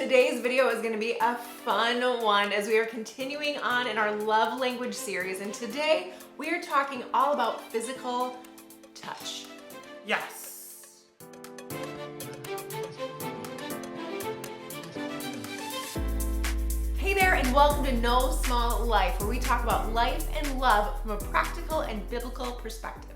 Today's video is going to be a fun one as we are continuing on in our love language series, and today we are talking all about physical touch. Yes. Hey there, and welcome to No Small Life, where we talk about life and love from a practical and biblical perspective.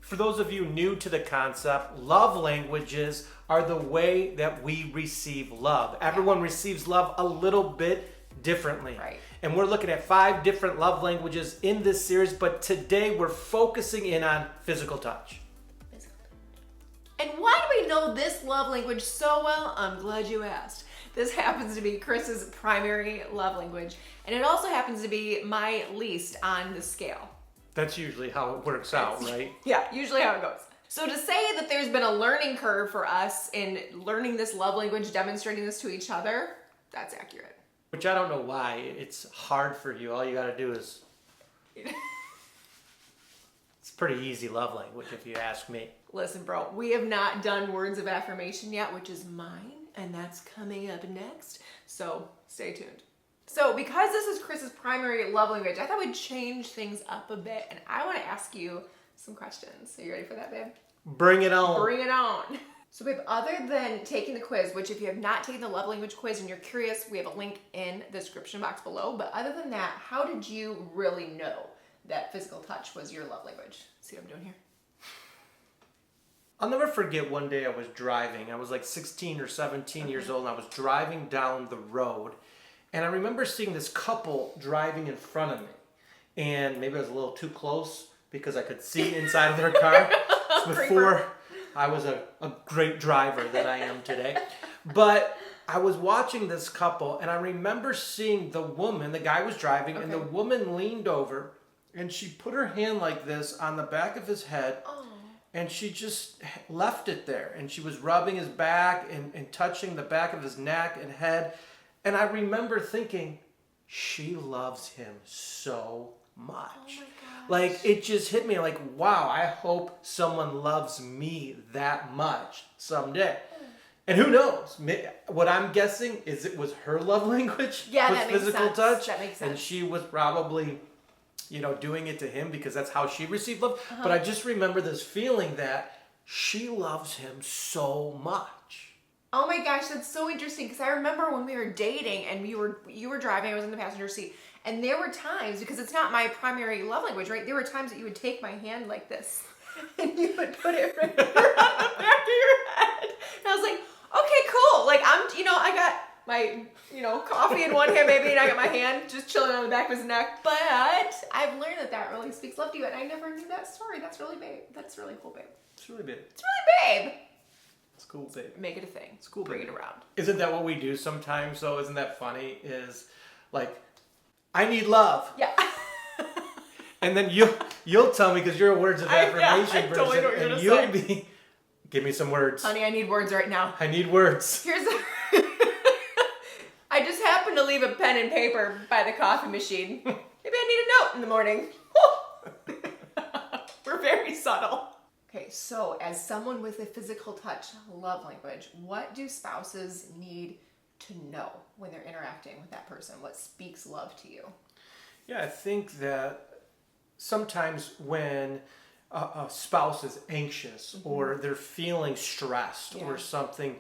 For those of you new to the concept, love languages are the way that we receive love. Everyone receives love a little bit differently. Right. And we're looking at 5 different love languages in this series, but today we're focusing in on physical touch. And why do we know this love language so well? I'm glad you asked. This happens to be Chris's primary love language, and it also happens to be my least on the scale. That's usually how it works out, right? Yeah, usually how it goes. So to say that there's been a learning curve for us in learning this love language, demonstrating this to each other, that's accurate. Which I don't know why. It's hard for you. All you got to do is... It's pretty easy love language if you ask me. Listen, bro, we have not done words of affirmation yet, which is mine, and that's coming up next. So stay tuned. So because this is Chris's primary love language, I thought we'd change things up a bit, and I want to ask you some questions. Are you ready for that, babe? Bring it on. Bring it on. So babe, other than taking the quiz, which if you have not taken the love language quiz and you're curious, we have a link in the description box below. But other than that, how did you really know that physical touch was your love language? See what I'm doing here? I'll never forget one day I was driving. I was like 16 or 17 years old, and I was driving down the road. And I remember seeing this couple driving in front of me. And maybe I was a little too close because I could see inside of their car. Before I was a great driver that I am today. But I was watching this couple, and I remember seeing the woman, the guy was driving, and the woman leaned over, and she put her hand like this on the back of his head. And she just left it there. And she was rubbing his back and touching the back of his neck and head. And I remember thinking, she loves him so much. Oh my gosh. Like, it just hit me like, wow, I hope someone loves me that much someday. And who knows? What I'm guessing is it was her love language. Yeah, was that makes physical sense. touch. That makes sense. And she was probably, doing it to him because that's how she received love. But I just remember this feeling that she loves him so much. Oh my gosh, that's so interesting, because I remember when we were dating and you were driving, I was in the passenger seat, and there were times, because it's not my primary love language, right? There were times that you would take my hand like this and you would put it right here on the back of your head. And I was like, okay, cool. Like I got my, coffee in one hand, maybe, and I got my hand just chilling on the back of his neck. But I've learned that really speaks love to you, and I never knew that story. That's really babe. That's really cool, babe. It's really big. It's really babe. It's cool, babe. Make it a thing. It's cool, Bring babe. it around. Isn't that what we do sometimes, though? Isn't that funny? Is like, I need love. Yeah. And then you'll tell me, because you're a words of affirmation I person, totally know what you're and gonna you'll be, give me some words. Honey, I need words right now. I need words. Here's I just happened to leave a pen and paper by the coffee machine. Maybe I need a note in the morning. We're very subtle. Okay, so as someone with a physical touch love language, what do spouses need to know when they're interacting with that person? What speaks love to you? Yeah, I think that sometimes when a spouse is anxious or they're feeling stressed or something,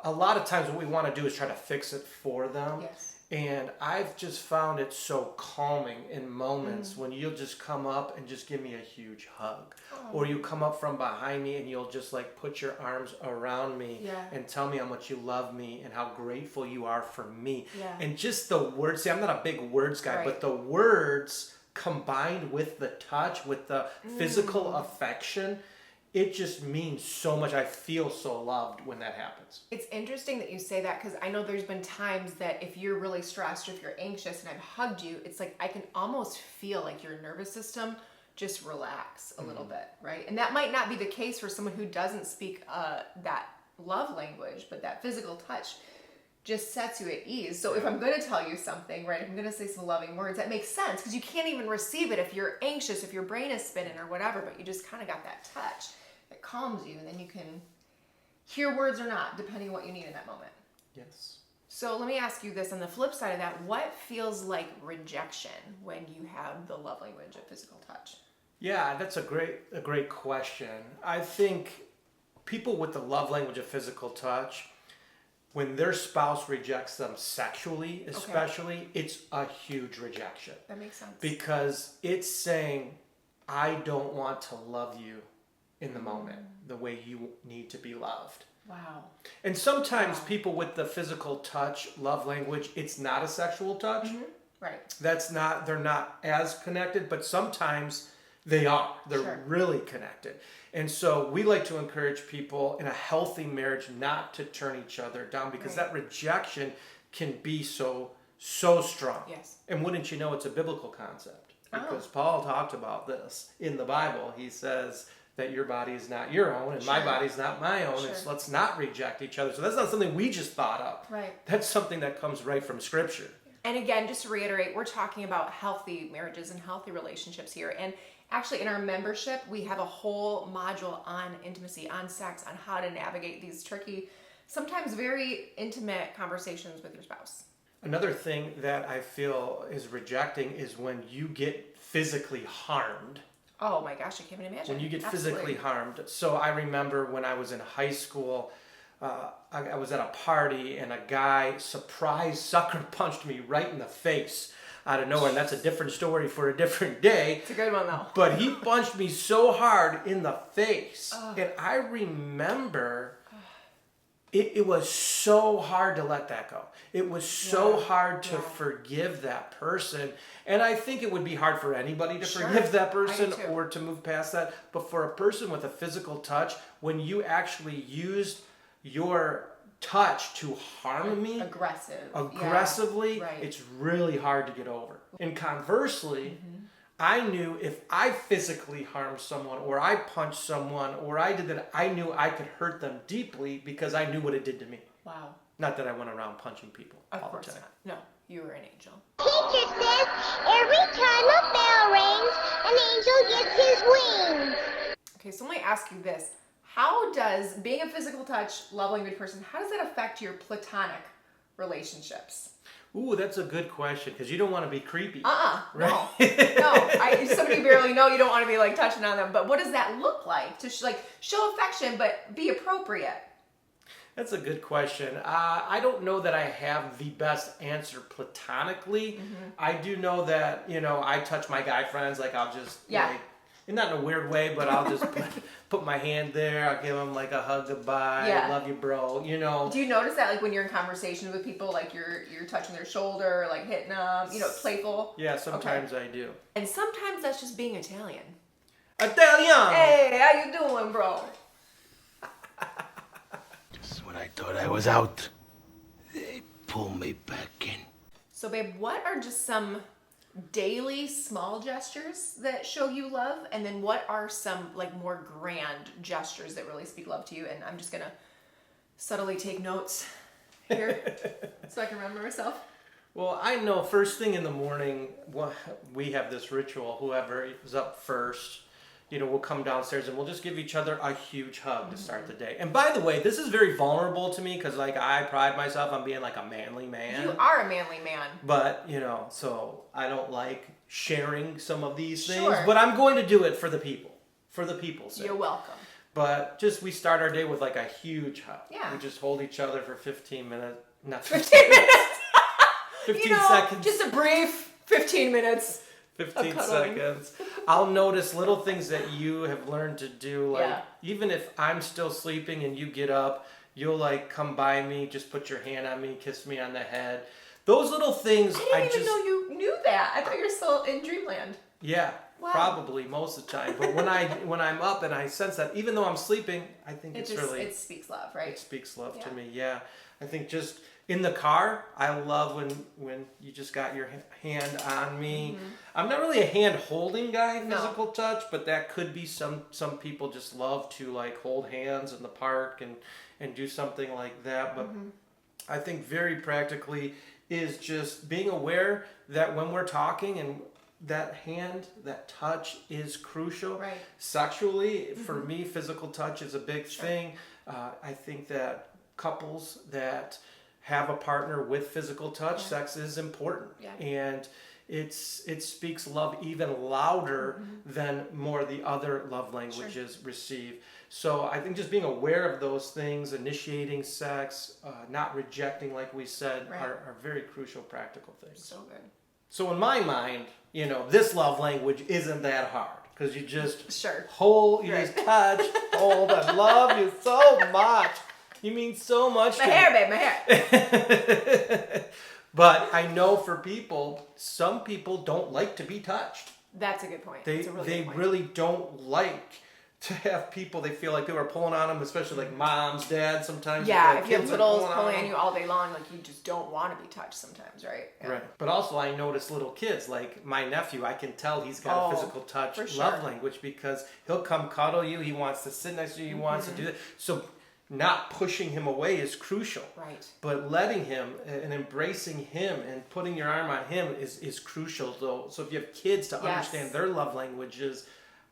a lot of times what we want to do is try to fix it for them. Yes. And I've just found it so calming in moments when you'll just come up and just give me a huge hug. Or you come up from behind me and you'll just like put your arms around me and tell me how much you love me and how grateful you are for me. Yeah. And just the words, see, I'm not a big words guy, but the words combined with the touch, with the physical affection, it just means so much. I feel so loved when that happens. It's interesting that you say that, because I know there's been times that if you're really stressed or if you're anxious and I've hugged you, it's like I can almost feel like your nervous system just relax a little bit, right? And that might not be the case for someone who doesn't speak that love language, but that physical touch just sets you at ease. So if I'm going to tell you something, right, if I'm going to say some loving words, that makes sense, because you can't even receive it if you're anxious, if your brain is spinning or whatever, but you just kind of got that touch. It calms you, and then you can hear words or not, depending on what you need in that moment. Yes. So let me ask you this, on the flip side of that, what feels like rejection when you have the love language of physical touch? Yeah, that's a great question. I think people with the love language of physical touch, when their spouse rejects them sexually, especially, it's a huge rejection. That makes sense. Because it's saying, I don't want to love you in the moment the way you need to be loved. Wow. And sometimes people with the physical touch love language, it's not a sexual touch. Right. They're not as connected, but sometimes they are. They're really connected. And so we like to encourage people in a healthy marriage not to turn each other down, because that rejection can be so strong. Yes. And wouldn't you know, it's a biblical concept. Because Paul talked about this in the Bible. He says that your body is not your own and my body is not my own. And so let's not reject each other. So that's not something we just thought of. Right. That's something that comes right from Scripture. And again, just to reiterate, we're talking about healthy marriages and healthy relationships here. And actually, in our membership, we have a whole module on intimacy, on sex, on how to navigate these tricky, sometimes very intimate conversations with your spouse. Another thing that I feel is rejecting is when you get physically harmed. Oh my gosh, I can't even imagine. When you get physically harmed. So I remember when I was in high school, I was at a party and a guy surprise sucker punched me right in the face out of nowhere. And that's a different story for a different day. It's a good one though. But he punched me so hard in the face. And I remember it was so hard to let that go. It was so hard to forgive that person. And I think it would be hard for anybody to forgive that person or to move past that. But for a person with a physical touch, when you actually used your touch to harm me aggressively, it's really hard to get over. And conversely, I knew if I physically harmed someone or I punched someone or I did that, I knew I could hurt them deeply because I knew what it did to me. Wow. Not that I went around punching people all the time. No, you were an angel. Teacher says every time a bell rings, an angel gets his wings. Okay, so let me ask you this. How does being a physical touch, love language person, how does that affect your platonic relationships? Ooh, that's a good question, because you don't want to be creepy. Right? No. Somebody you barely know, you don't want to be like touching on them. But what does that look like? To show affection, but be appropriate. That's a good question. I don't know that I have the best answer platonically. I do know that, I touch my guy friends, like I'll just, and not in a weird way, but I'll just put my hand there. I'll give them like a hug goodbye. Yeah. Love you, bro. Do you notice that, like when you're in conversation with people, like you're touching their shoulder, like hitting them, playful? Yeah, sometimes I do. And sometimes that's just being Italian. Italian! Hey, how you doing, bro? Just when I thought I was out, they pull me back in. So, babe, what are just some daily small gestures that show you love, and then what are some like more grand gestures that really speak love to you? And I'm just gonna subtly take notes here so I can remember myself. Well, I know first thing in the morning, we have this ritual. Whoever is up first, we'll come downstairs and we'll just give each other a huge hug to start the day. And by the way, this is very vulnerable to me because I pride myself on being like a manly man. You are a manly man. But, so I don't like sharing some of these things. But I'm going to do it for the people. For the people's sake. You're welcome. But we start our day with like a huge hug. Yeah. We just hold each other for 15 minutes. Not 15 minutes. 15 seconds. Just a brief 15 minutes. 15 seconds. I'll notice little things that you have learned to do. Like, even if I'm still sleeping and you get up, you'll like come by me, just put your hand on me, kiss me on the head. Those little things. I didn't even know you knew that. I thought you were still in dreamland. Yeah, probably most of the time. But when I'm up and I sense that, even though I'm sleeping, I think it speaks love, right? It speaks love to me. Yeah, I think just in the car, I love when you just got your hand on me. I'm not really a hand holding guy, physical touch, but that could be some people just love to like hold hands in the park and do something like that. But I think very practically is just being aware that when we're talking and that hand, that touch is crucial. Right. Sexually, for me, physical touch is a big thing. I think that couples that have a partner with physical touch, sex is important. Yeah. And it speaks love even louder than more of the other love languages receive. So I think just being aware of those things, initiating sex, not rejecting, like we said, are very crucial practical things. So good. So in my mind, this love language isn't that hard, because you just hold, just touch, hold. I love you so much. You mean so much My to hair, me. babe, my hair. But I know for people, some people don't like to be touched. That's a good point. They That's a really good point. really don't like to have people, they feel like they were pulling on them, especially like moms, dads sometimes. Yeah, feel if you have kids are littles pulling them. on you all day long, like you just don't want to be touched sometimes, right? Yeah. Right. But also I notice little kids, like my nephew, I can tell he's got a physical touch love language, because he'll come cuddle you, he wants to sit next to you, he wants to do that. So not pushing him away is crucial. Right. But letting him and embracing him and putting your arm on him is crucial. So if you have kids to understand their love languages,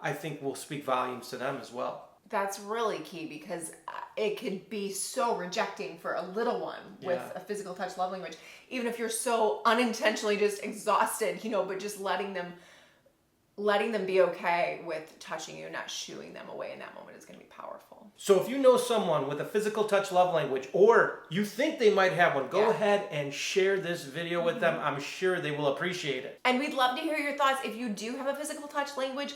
I think will speak volumes to them as well. That's really key, because it can be so rejecting for a little one with a physical touch love language, even if you're so unintentionally just exhausted, but just letting them be okay with touching you, not shooing them away in that moment is going to be powerful. So if you know someone with a physical touch love language, or you think they might have one, go ahead and share this video with them. I'm sure they will appreciate it. And we'd love to hear your thoughts. If you do have a physical touch language,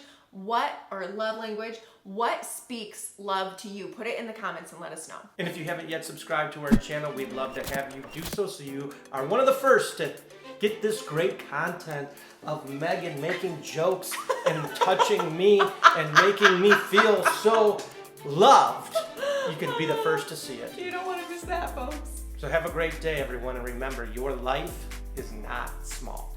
or love language, what speaks love to you? Put it in the comments and let us know. And if you haven't yet subscribed to our channel, we'd love to have you do so you are one of the first to get this great content of Megan making jokes and touching me and making me feel so loved. You can be the first to see it. You don't want to miss that, folks. So have a great day, everyone, and remember, your life is not small.